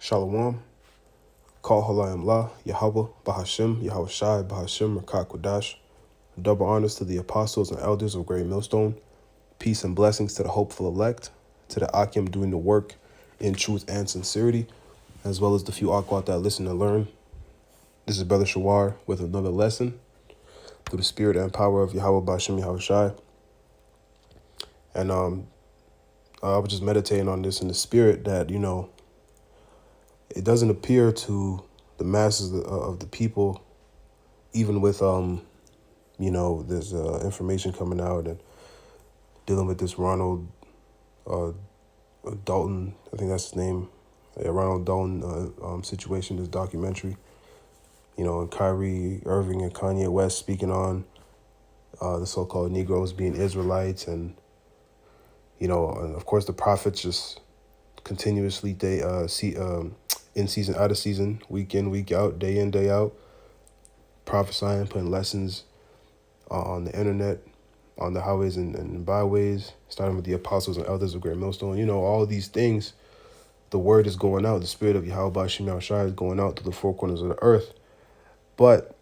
Shalom, Kal Halayim La, Yahweh, Bahashim, Yahweh Shai, Bahashim, Rakat Kodash. Double honors to the apostles and elders of Great Millstone. Peace and blessings to the hopeful elect, to the Akim doing the work in truth and sincerity, as well as the few Akwat that listen and learn. This is Brother Shawar with another lesson through the spirit and power of Yahweh Bahashim, Yahweh Shai. And I was just meditating on this in the spirit that, it doesn't appear to the masses of the people, even with there's information coming out and dealing with this Ronald Dalton, I think that's his name, Ronald Dalton situation, this documentary, and Kyrie Irving and Kanye West speaking on the so-called Negros being Israelites, and and of course the prophets just continuously in season, out of season, week in, week out, day in, day out, prophesying, putting lessons on the internet, on the highways and byways, starting with the apostles and elders of Great Millstone. All of these things, the word is going out. The spirit of Yahweh Bashim Yahushai is going out to the four corners of the earth. But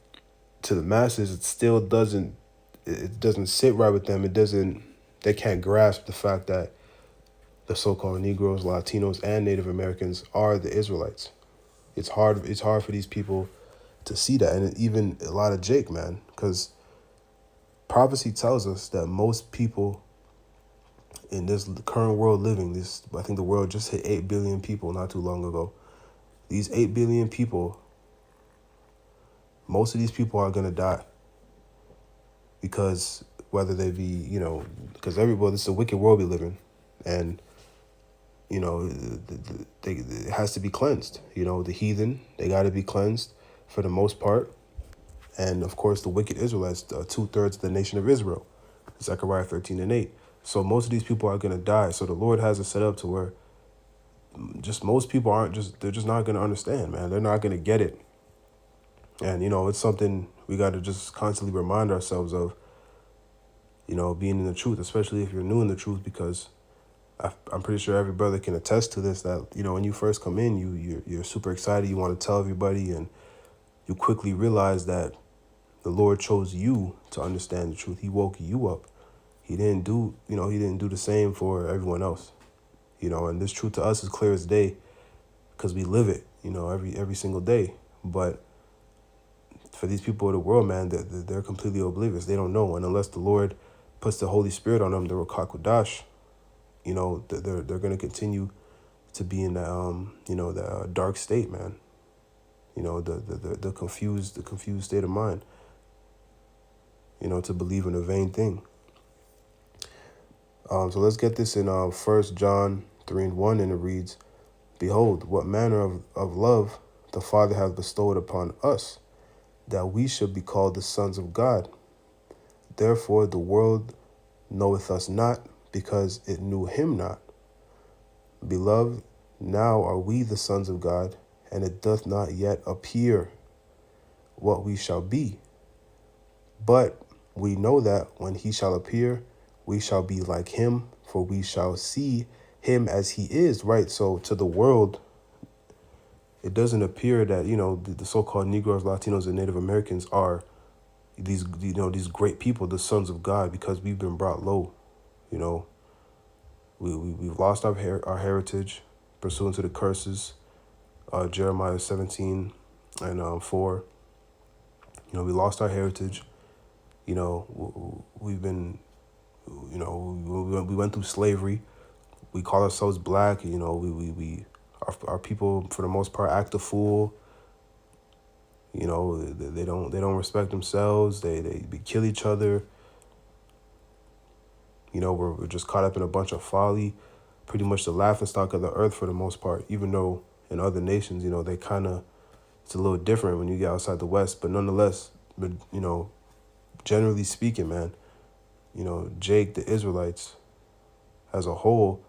to the masses, it still doesn't sit right with them. They can't grasp the fact that the so-called Negros, Latinos, and Native Americans are the Israelites. It's hard for these people to see that. And even a lot of Jake, man, because prophecy tells us that most people in this current world living, I think the world just hit 8 billion people not too long ago. These 8 billion people, most of these people are going to die. Because whether they be, because this is a wicked world we live in. And, it has to be cleansed. The heathen, they got to be cleansed for the most part. And, of course, the wicked Israelites, 2/3 of the nation of Israel, Zechariah 13:8. So most of these people are going to die. So the Lord has it set up to where just most people they're just not going to understand, man. They're not going to get it. And, it's something we got to just constantly remind ourselves of, being in the truth, especially if you're new in the truth, because I'm pretty sure every brother can attest to this, that, when you first come in, you're super excited. You want to tell everybody, and you quickly realize that the Lord chose you to understand the truth. He woke you up. He didn't do the same for everyone else. And this truth to us is clear as day because we live it, every single day. But for these people of the world, man, they're completely oblivious. They don't know. And unless the Lord puts the Holy Spirit on them, the Rakat Kodash, they're going to continue to be in the dark state, man. The confused state of mind, to believe in a vain thing. So let's get this in 1 John 3:1, and it reads, "Behold, what manner of love the Father hath bestowed upon us, that we should be called the sons of God. Therefore the world knoweth us not, because it knew him not. Beloved, now are we the sons of God, and it doth not yet appear what we shall be. But we know that when he shall appear, we shall be like him, for we shall see him as he is." Right? So to the world, it doesn't appear that, the so-called Negroes, Latinos, and Native Americans are these great people, the sons of God, because we've been brought low. We've lost our heritage pursuant to the curses, Jeremiah 17 and 4. We lost our heritage. We've been, we went through slavery. We call ourselves black. Our people, for the most part, act a fool. They don't respect themselves. They kill each other. We're just caught up in a bunch of folly, pretty much the laughingstock of the earth for the most part, even though in other nations, they it's a little different when you get outside the West, but nonetheless, generally speaking, man, Jake, the Israelites as a whole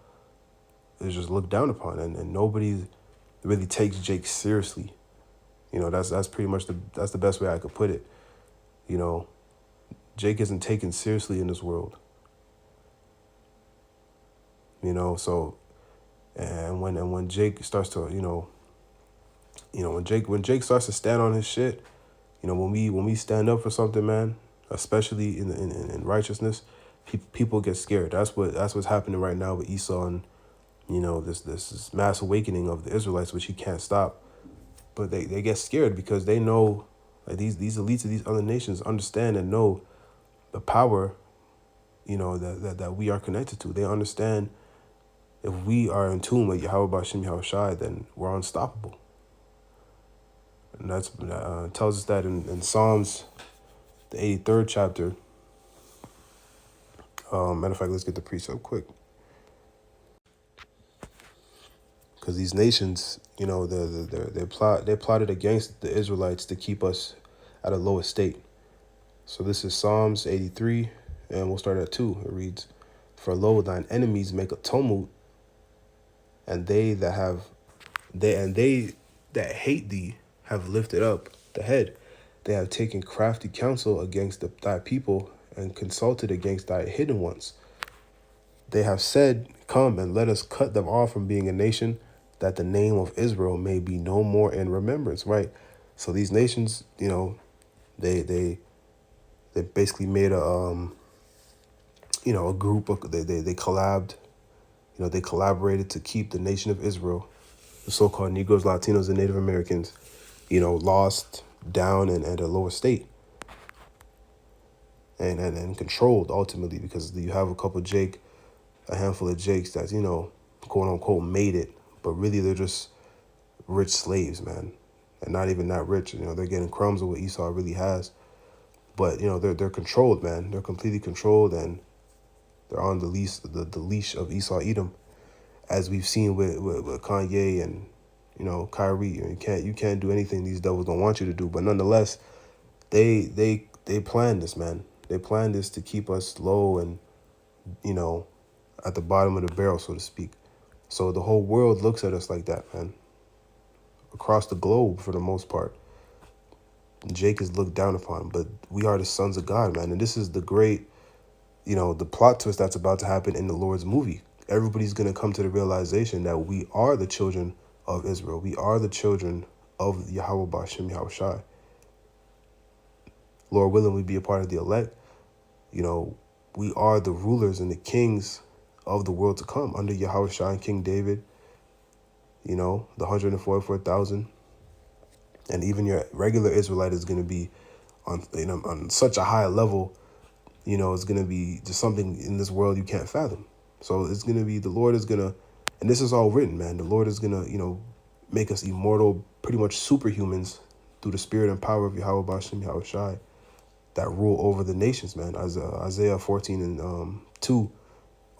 is just looked down upon, and nobody really takes Jake seriously. That's pretty much that's the best way I could put it. Jake isn't taken seriously in this world. So, and when Jake starts to, You know, when Jake starts to stand on his shit, you know, when we stand up for something, man, especially in righteousness, people get scared. That's what's happening right now with Esau, and you know, this mass awakening of the Israelites, which he can't stop. But they get scared because they know, like, these elites of these other nations understand and know the power, you know, that we are connected to. They understand if we are in tune with Yahweh Bashim Yahweh Shai, then we're unstoppable. And that's tells us that in Psalms, the 83rd chapter. Matter of fact, let's get the precept quick. Because these nations, you know, they plotted against the Israelites to keep us at a low estate. So this is Psalms 83, and we'll start at 2. It reads, "For lo, thine enemies make a tumult, and they that hate thee have lifted up the head. They have taken crafty counsel against thy people, and consulted against thy hidden ones. They have said, Come and let us cut them off from being a nation, that the name of Israel may be no more in remembrance." Right. So these nations, you know, they basically made a you know, a group of they collabed, you know, they collaborated to keep the nation of Israel, the so-called Negros, Latinos, and Native Americans, you know, lost, down, and at a lower state, and controlled ultimately, because you have a handful of Jakes that, you know, quote unquote made it, but really they're just rich slaves, man, and not even that rich. You know, they're getting crumbs of what Esau really has, but you know, they're controlled, man. They're completely controlled, and they're on the leash of Esau Edom, as we've seen with Kanye and, you know, Kyrie. You can't do anything these devils don't want you to do. But nonetheless, they planned this, man. They planned this to keep us low and, you know, at the bottom of the barrel, so to speak. So the whole world looks at us like that, man. Across the globe, for the most part, Jake is looked down upon, but we are the sons of God, man. And this is the great, you know, the plot twist that's about to happen in the Lord's movie. Everybody's going to come to the realization that we are the children of Israel. We are the children of Yahweh Bashim Yahweh Shai. Lord willing, we be a part of the elect. You know, we are the rulers and the kings of the world to come under Yahweh Shai and King David. You know, the 144,000. And even your regular Israelite is going to be on, you know, on such a high level. You know, it's going to be just something in this world you can't fathom. So it's going to be, the Lord is going to, and this is all written, man. The Lord is going to, you know, make us immortal, pretty much superhumans through the spirit and power of Yahweh Bashim Yahweh Shai that rule over the nations, man. As Isaiah 14 and 2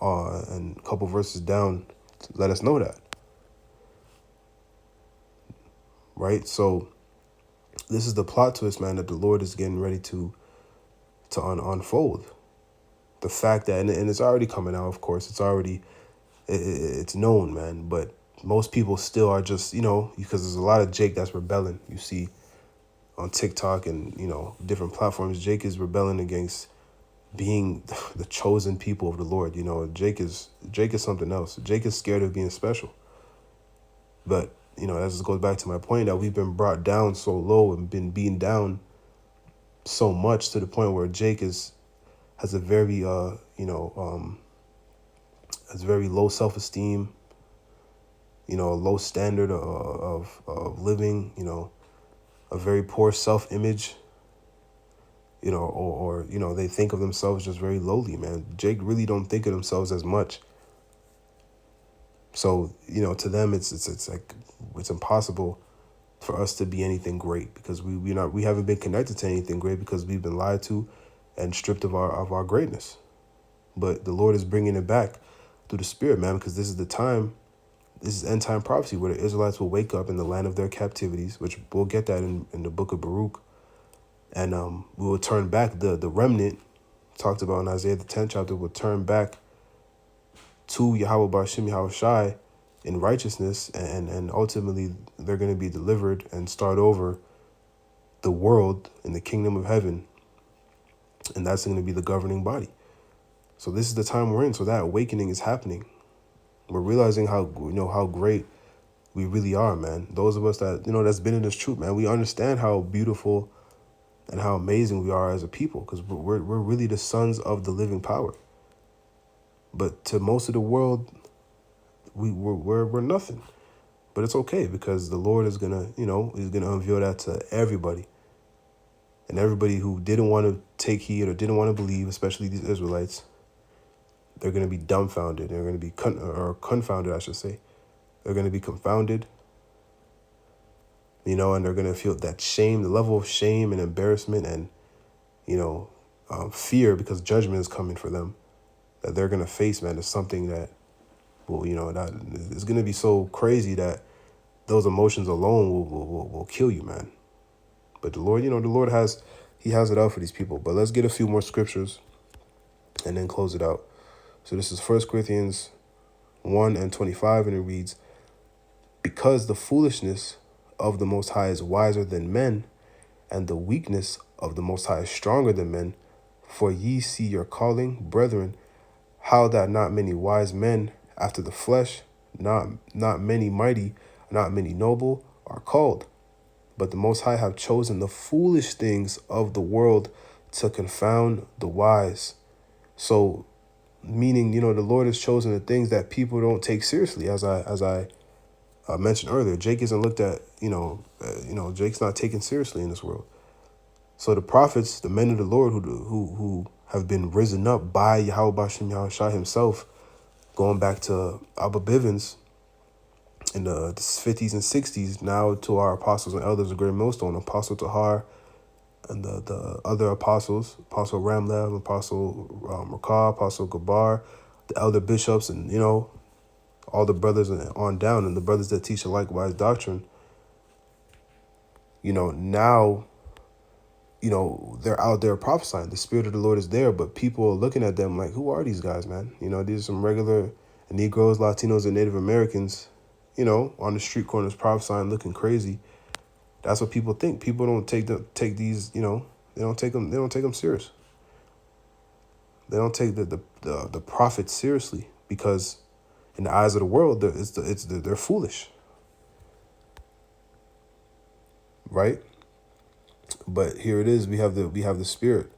and a couple verses down let us know that. Right? So this is the plot twist, man, that the Lord is getting ready to unfold. The fact that, and it's already coming out, of course, it's known, man, but most people still are just, you know, because there's a lot of Jake that's rebelling. You see on TikTok and, you know, different platforms, Jake is rebelling against being the chosen people of the Lord. You know, Jake is something else. Jake is scared of being special. But, you know, that just goes back to my point that we've been brought down so low and been beaten down so much to the point where Jake has a very, has very low self-esteem, you know, a low standard of living, you know, a very poor self-image, you know, or, you know, they think of themselves just very lowly, man. Jake really don't think of themselves as much. So, you know, to them, it's like, it's impossible for us to be anything great, because we haven't been connected to anything great, because we've been lied to and stripped of our greatness. But the Lord is bringing it back through the Spirit, man, because this is the time. This is end time prophecy where the Israelites will wake up in the land of their captivities, which we'll get that in the book of Baruch. And we will turn back, the remnant talked about in Isaiah the 10th chapter will turn back to Yahweh Bashim Yahweh Shai in righteousness, and ultimately they're going to be delivered and start over the world in the kingdom of heaven. And that's going to be the governing body. So this is the time we're in. So that awakening is happening. We're realizing how great We really are, man. Those of us that, that's been in this truth, man, we understand how beautiful and how amazing we are as a people, because we're really the sons of the living power. But to most of the world, we're nothing. But it's okay, because the Lord is gonna, he's gonna unveil that to everybody. And everybody who didn't want to take heed or didn't want to believe, especially these Israelites, they're going to be dumbfounded. They're going to be confounded, I should say. They're going to be confounded, and they're going to feel that shame, the level of shame and embarrassment and, fear, because judgment is coming for them, that they're going to face, man, is something that, that is going to be so crazy that those emotions alone will kill you, man. But the Lord, the Lord has it out for these people. But let's get a few more scriptures and then close it out. So this is 1 Corinthians 1:25, and it reads, "Because the foolishness of the Most High is wiser than men, and the weakness of the Most High is stronger than men. For ye see your calling, brethren, how that not many wise men after the flesh, not many mighty, not many noble, are called. But the Most High have chosen the foolish things of the world to confound the wise." So, meaning, the Lord has chosen the things that people don't take seriously. As I mentioned earlier, Jake isn't looked at. Jake's not taken seriously in this world. So the prophets, the men of the Lord, who have been risen up by Yahweh Bashem Yahushua himself, going back to Abba Bivens in the 50s and 60s, now to our apostles and elders of Great Millstone, Apostle Tahar, and the other apostles, Apostle Ramlev, Apostle Rakah, Apostle Gabar, the elder bishops, and, all the brothers on down, and the brothers that teach a likewise doctrine, now, they're out there prophesying. The Spirit of the Lord is there, but people are looking at them like, who are these guys, man? These are some regular Negros, Latinos, and Native Americans, on the street corners prophesying, looking crazy. That's what people think. People don't take these, they don't take them serious. They don't take the prophets seriously, because in the eyes of the world, they're foolish, right? But here it is. We have the Spirit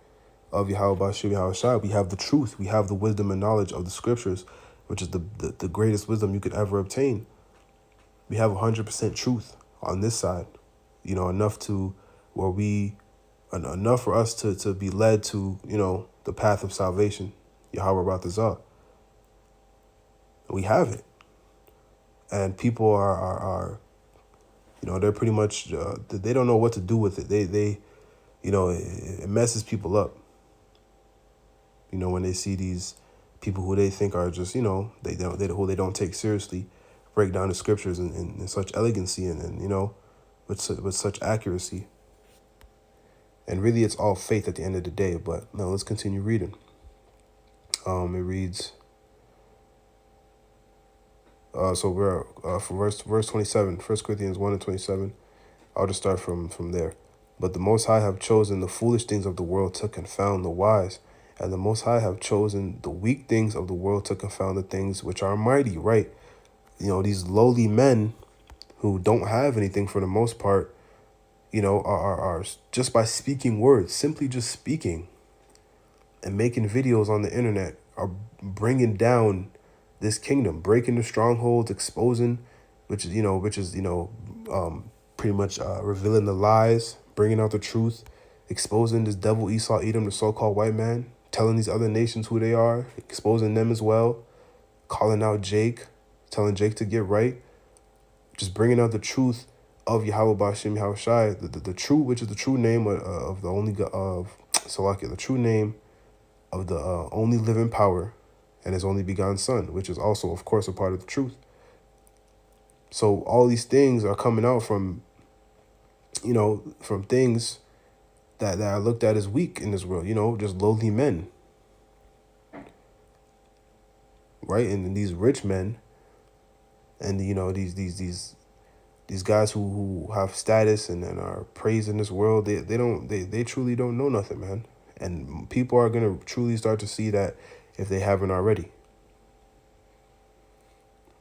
of Yahweh Bashem Yahushua. We have the truth. We have the wisdom and knowledge of the scriptures, which is the greatest wisdom you could ever obtain. We have 100% truth on this side, enough to where enough for us to be led to, the path of salvation, Yahweh Ratazah. We have it. And people are they're pretty much, they don't know what to do with it. They it messes people up. When they see these people who they think are just, who they don't take seriously, break down the scriptures in such elegancy and with such accuracy. And really, it's all faith at the end of the day. But no, let's continue reading. It reads. So we're for verse 27, 1 Corinthians 1:27. I'll just start from there. "But the Most High have chosen the foolish things of the world to confound the wise, and the Most High have chosen the weak things of the world to confound the things which are mighty." Right? These lowly men who don't have anything for the most part, are just by speaking words, simply just speaking and making videos on the internet, are bringing down this kingdom, breaking the strongholds, exposing, which is pretty much revealing the lies, bringing out the truth, exposing this devil Esau Edom, the so-called white man, telling these other nations who they are, exposing them as well, calling out Jake, telling Jake to get right, just bringing out the truth of Yahweh Bashem Yahushai, the true, which is the true name of the only of Salakia, the true name of the only living power, and his only begotten Son, which is also, of course, a part of the truth. So all these things are coming out from, from things that are looked at as weak in this world, just lowly men, right? And these rich men, and these guys who have status and are praised in this world, they truly don't know nothing, man. And people are gonna truly start to see that if they haven't already.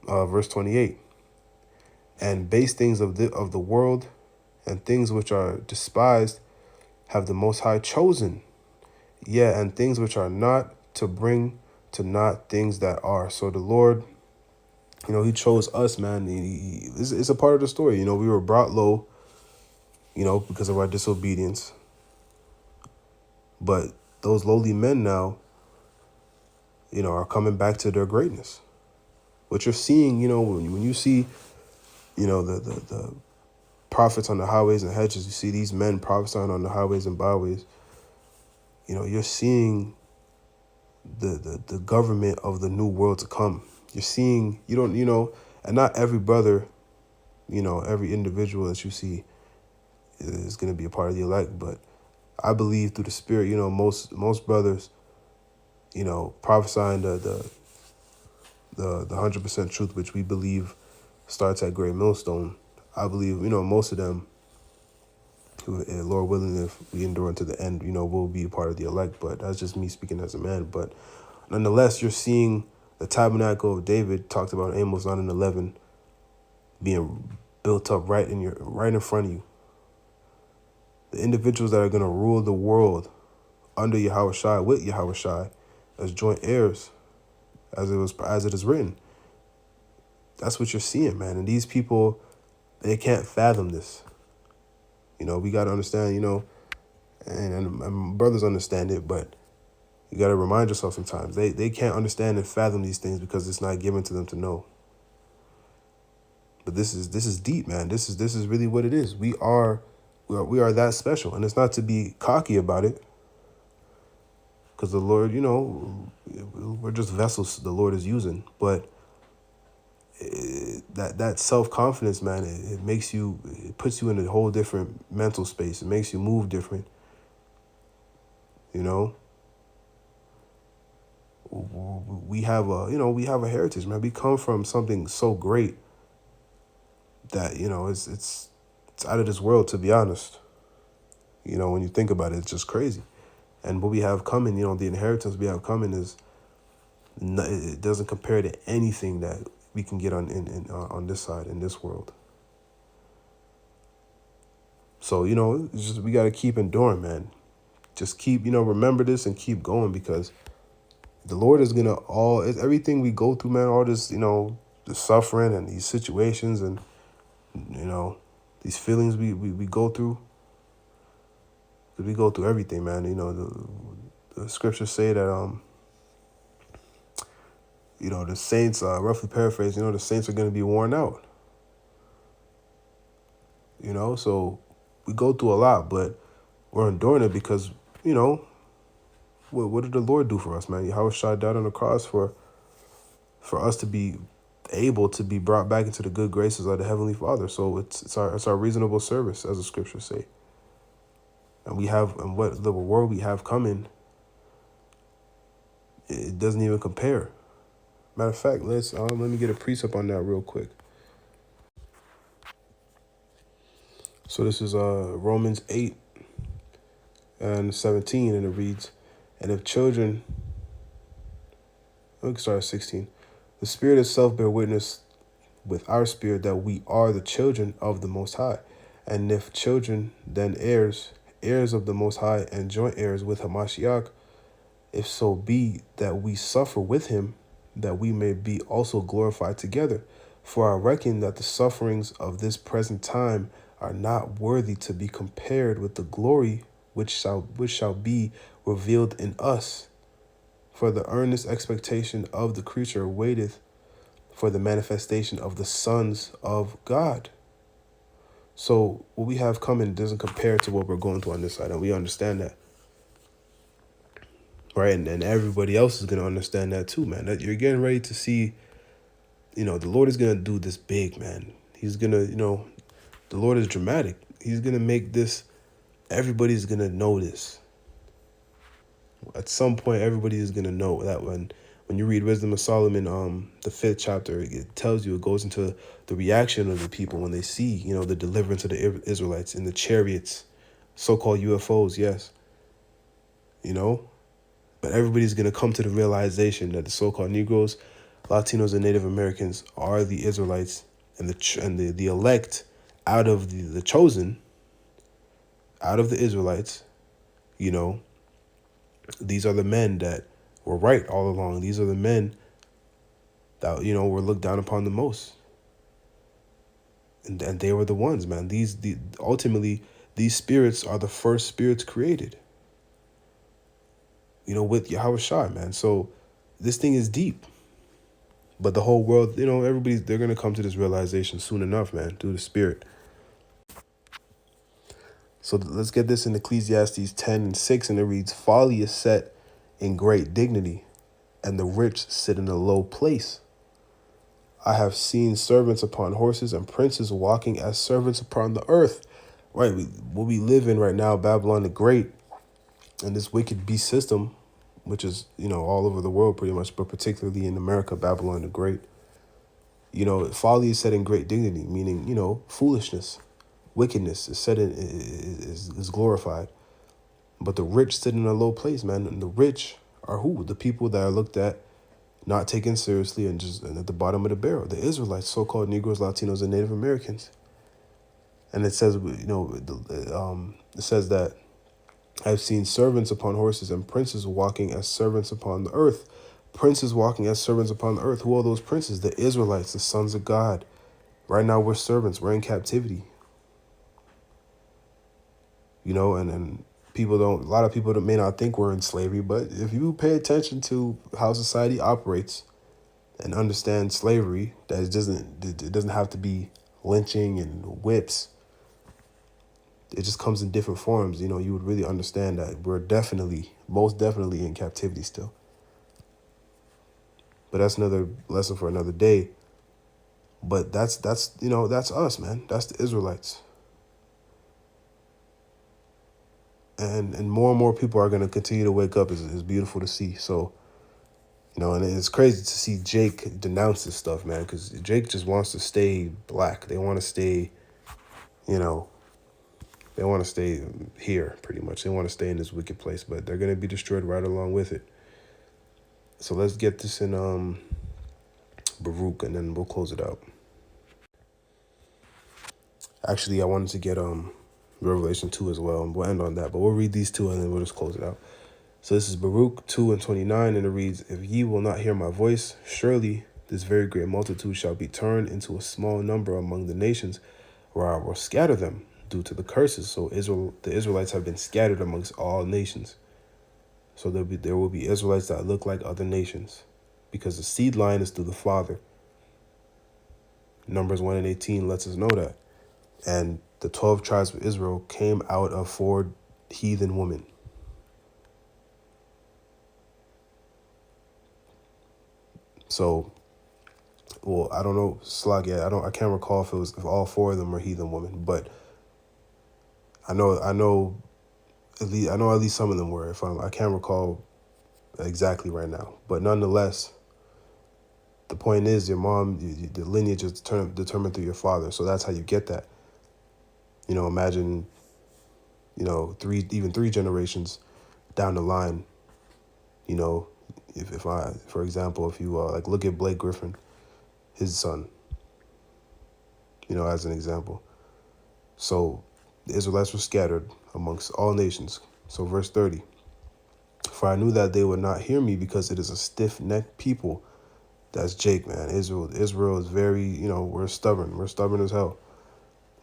Verse 28. And base things of the world and things which are despised have the Most High chosen. Yeah, and things which are not, to bring to naught things that are. So the Lord, he chose us, man. It's a part of the story. We were brought low, because of our disobedience. But those lowly men now, are coming back to their greatness. What you're seeing, when you see, the prophets on the highways and hedges, you see these men prophesying on the highways and byways, you're seeing the government of the new world to come. You're seeing, and not every brother, every individual that you see is going to be a part of the elect, but I believe through the Spirit, most brothers, prophesying the 100% truth, which we believe starts at Great Millstone. I believe, most of them, who, Lord willing, if we endure unto the end, will be a part of the elect. But that's just me speaking as a man. But nonetheless, you're seeing the tabernacle of David, talked about in Amos 9 and 11, being built up right in front of you. The individuals that are going to rule the world under Yahushua, with Yahushua, as joint heirs, as it is written. That's what you're seeing, man. And these people, they can't fathom this. We got to understand, and brothers understand it, but you got to remind yourself sometimes. They can't understand and fathom these things because it's not given to them to know. But this is deep, man. This is really what it is. We are that special, and it's not to be cocky about it, because the Lord, we're just vessels the Lord is using. But that self-confidence, man, it puts you in a whole different mental space. It makes you move different. We have a heritage, man. We come from something so great that, it's out of this world, to be honest. When you think about it, it's just crazy. And what we have coming, the inheritance we have coming it doesn't compare to anything that we can get on this side, in this world. So, it's just, we got to keep enduring, man. Just keep, remember this and keep going, because the Lord is going to everything we go through, man, all this, the suffering and these situations and, these feelings we go through. Because we go through everything, man. The scriptures say that, the saints, roughly paraphrased, the saints are going to be worn out. So we go through a lot, but we're enduring it because, what did the Lord do for us, man? Yahushua died on the cross for us to be able to be brought back into the good graces of the Heavenly Father. So it's our reasonable service, as the scriptures say. And what the world we have coming, it doesn't even compare. Matter of fact, let me get a precept on that real quick. So this is Romans 8 and 17, and it reads, and if children, we can start at 16. The Spirit itself bear witness with our spirit that we are the children of the Most High. And if children, then heirs, heirs of the Most High, and joint heirs with Hamashiach, if so be that we suffer with him, that we may be also glorified together. For I reckon that the sufferings of this present time are not worthy to be compared with the glory which shall be revealed in us. For the earnest expectation of the creature waiteth for the manifestation of the sons of God. So what we have coming doesn't compare to what we're going through on this side, and we understand that. Right, and everybody else is going to understand that too, man. That you're getting ready to see, the Lord is going to do this big, man. He's going to, the Lord is dramatic. He's going to make this, everybody's going to know this. At some point, everybody is going to know that when you read Wisdom of Solomon, the 5th chapter, it tells you, it goes into the reaction of the people when they see, the deliverance of the Israelites in the chariots, so-called UFOs, yes, But everybody's going to come to the realization that the so-called Negros, Latinos, and Native Americans are the Israelites, and the elect out of the chosen, out of the Israelites, these are the men that were right all along. These are the men that, were looked down upon the most. And they were the ones, man. Ultimately, these spirits are the first spirits created, with Yahushua, man. So this thing is deep. But the whole world, they're going to come to this realization soon enough, man, through the Spirit. So let's get this in Ecclesiastes 10:6, and it reads, "Folly is set in great dignity, and the rich sit in a low place. I have seen servants upon horses and princes walking as servants upon the earth." Right, what we live in right now, Babylon the Great, and this wicked beast system, which is, all over the world pretty much, but particularly in America, Babylon the Great. Folly is set in great dignity, meaning, foolishness, wickedness is set in, is glorified. But the rich sit in a low place, man. And the rich are who? The people that are looked at, not taken seriously, and at the bottom of the barrel. The Israelites, so-called Negros, Latinos, and Native Americans. And it says, it says that I've seen servants upon horses and princes walking as servants upon the earth. Princes walking as servants upon the earth. Who are those princes? The Israelites, the sons of God. Right now we're servants. We're in captivity. And a lot of people may not think we're in slavery, but if you pay attention to how society operates and understand slavery, that it doesn't have to be lynching and whips. It just comes in different forms. You would really understand that we're most definitely in captivity still. But that's another lesson for another day. But that's us, man. That's the Israelites. And more people are going to continue to wake up. It's beautiful to see. So, and it's crazy to see Jake denounce this stuff, man, because Jake just wants to stay black. They want to stay, they want to stay here, pretty much. They want to stay in this wicked place, but they're going to be destroyed right along with it. So let's get this in Baruch, and then we'll close it out. Actually, I wanted to get Revelation 2 as well, and we'll end on that. But we'll read these two, and then we'll just close it out. So this is Baruch 2:29, and it reads, "If ye will not hear my voice, surely this very great multitude shall be turned into a small number among the nations, where I will scatter them due to the curses." So the Israelites have been scattered amongst all nations. So there will be Israelites that look like other nations, because the seed line is through the Father. Numbers 1:18 lets us know that. And the 12 tribes of Israel came out of 4 heathen women. So, well, I don't know, I can't recall if all 4 of them were heathen women, but I know at least some of them were. I can't recall exactly right now, but nonetheless, the point is, your mom, the lineage is determined through your father, so that's how you get that. Imagine, 3 generations down the line. If I, for example, if you look at Blake Griffin, his son, as an example. So the Israelites were scattered amongst all nations. So verse 30, "For I knew that they would not hear me, because it is a stiff-necked people." That's Jake, man. Israel is very, we're stubborn. We're stubborn as hell.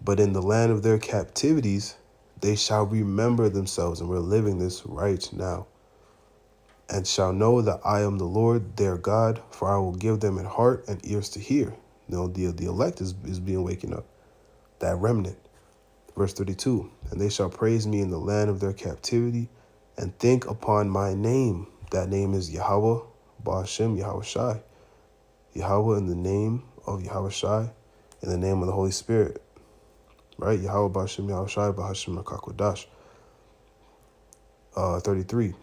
"But in the land of their captivities, they shall remember themselves," and we're living this right now, "and shall know that I am the Lord their God, for I will give them an heart and ears to hear." The elect is being waken up, that remnant. Verse 32, "And they shall praise me in the land of their captivity, and think upon my name." That name is Yahweh, Ba'ashem, Yahushai. Yahweh in the name of Yahushai, in the name of the Holy Spirit. Right? Yahweh, Ba'ashem, Yahushai, Ba'ashem, Makakodash. 33,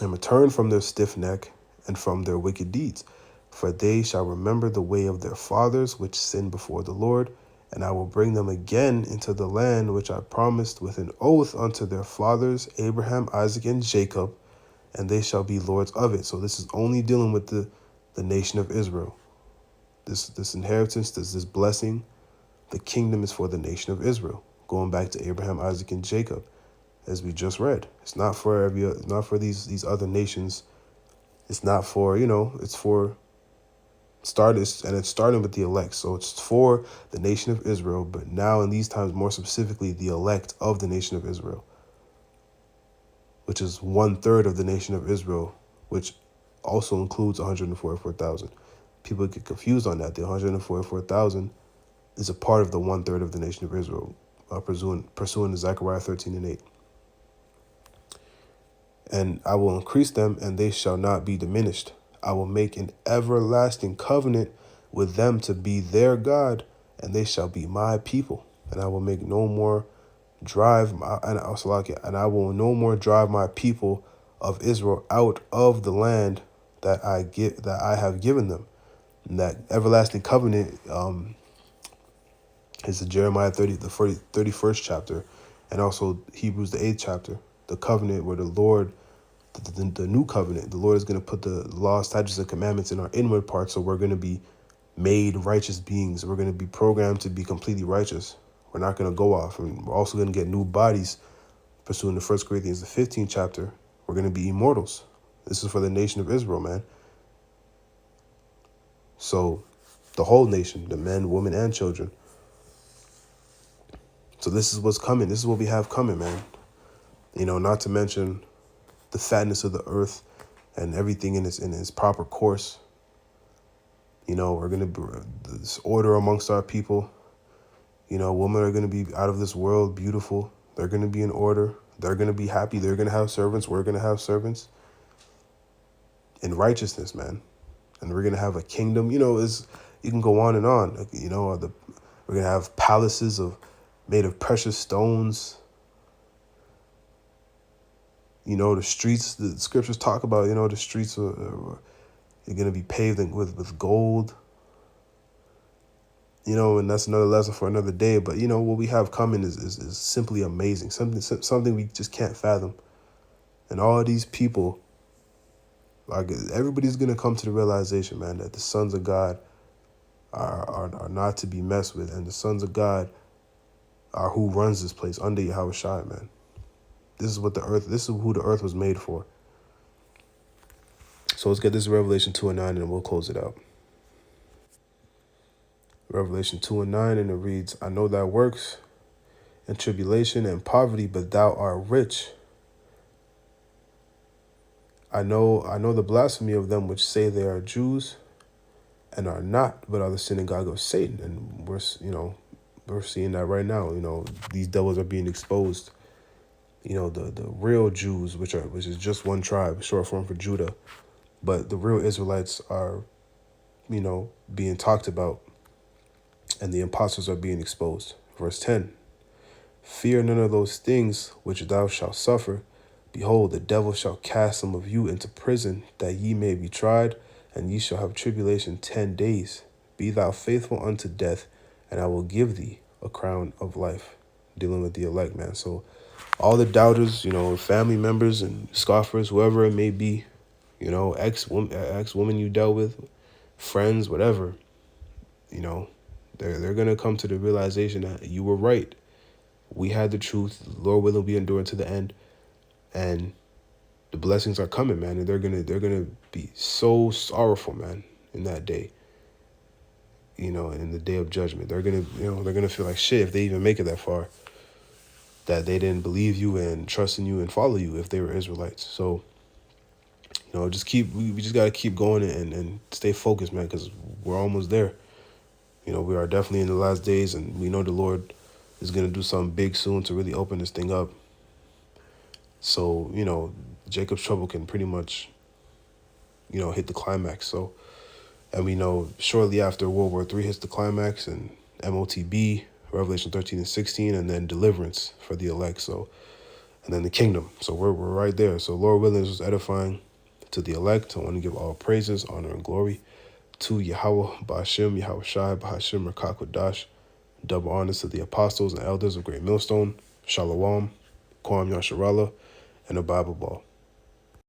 "And return from their stiff neck and from their wicked deeds. For they shall remember the way of their fathers, which sinned before the Lord. And I will bring them again into the land which I promised with an oath unto their fathers, Abraham, Isaac, and Jacob, and they shall be lords of it." So this is only dealing with the nation of Israel. This inheritance, this blessing, the kingdom is for the nation of Israel. Going back to Abraham, Isaac, and Jacob, as we just read. It's not for not for these other nations. It's not for, it's for starters, and it's starting with the elect. So it's for the nation of Israel, but now in these times, more specifically, the elect of the nation of Israel, which is 1/3 of the nation of Israel, which also includes 144,000. People get confused on that. The 144,000 is a part of the 1/3 of the nation of Israel, pursuing to Zechariah 13:8. And I will increase them, and they shall not be diminished. I will make an everlasting covenant with them to be their God, and they shall be my people. And I will make no more and I will no more drive my people of Israel out of the land that I have given them. And that everlasting covenant is the Jeremiah 31st chapter, and also Hebrews the 8th chapter. The covenant where the Lord, the new covenant, the Lord is going to put the laws, statutes, and commandments in our inward parts, so we're going to be made righteous beings. We're going to be programmed to be completely righteous. We're not going to go off, and we're also going to get new bodies. Pursuing the 1 Corinthians the 15th chapter, we're going to be immortals. This is for the nation of Israel, man. So the whole nation, the men, women, and children. So this is what's coming. This is what we have coming, man. Not to mention the fatness of the earth and everything in its proper course. We're going to be this order amongst our people. Women are going to be out of this world, beautiful. They're going to be in order. They're going to be happy. They're going to have servants. We're going to have servants in righteousness, man. And we're going to have a kingdom. You can go on and on. We're going to have palaces made of precious stones. The streets, the scriptures talk about, the streets are going to be paved with gold. And that's another lesson for another day. But, what we have coming is simply amazing. Something we just can't fathom. And all these people, everybody's going to come to the realization, man, that the sons of God are not to be messed with. And the sons of God are who runs this place under Yahushua, man. This is who the earth was made for. So let's get this Revelation 2:9, and we'll close it out. Revelation 2:9, and it reads, I know thy works, and tribulation, and poverty, but thou art rich. I know the blasphemy of them which say they are Jews, and are not, but are the synagogue of Satan. And we're seeing that right now. These devils are being exposed. The real Jews, which is just one tribe, short form for Judah, but the real Israelites are, being talked about, and the impostors are being exposed. Verse 10, fear none of those things which thou shalt suffer. Behold, the devil shall cast some of you into prison, that ye may be tried, and ye shall have tribulation 10 days. Be thou faithful unto death, and I will give thee a crown of life. Dealing with the elect, man. So all the doubters, family members and scoffers, whoever it may be, ex-woman you dealt with, friends, whatever, they're going to come to the realization that you were right. We had the truth. The Lord willing, we endure to the end. And the blessings are coming, man. And they're gonna be so sorrowful, man, in that day. In the day of judgment. They're gonna feel like shit if they even make it that far. That they didn't believe you and trust in you and follow you if they were Israelites. So, we just gotta keep going and stay focused, man, because we're almost there. We are definitely in the last days, and we know the Lord is gonna do something big soon to really open this thing up. So, Jacob's trouble can pretty much, hit the climax. So, and we know shortly after World War III hits the climax, and MOTB, Revelation 13 and 16, and then deliverance for the elect. So, and then the kingdom. So we're right there. So Lord willing, this was edifying to the elect. I want to give all praises, honor, and glory to Yahweh, Ba'ashim, Yahweh Shai, Ba'ashim, Rakakwadash. Double honors to the apostles and elders of Great Millstone, Shalom, Kwam Yasharala, and the Bible Ball.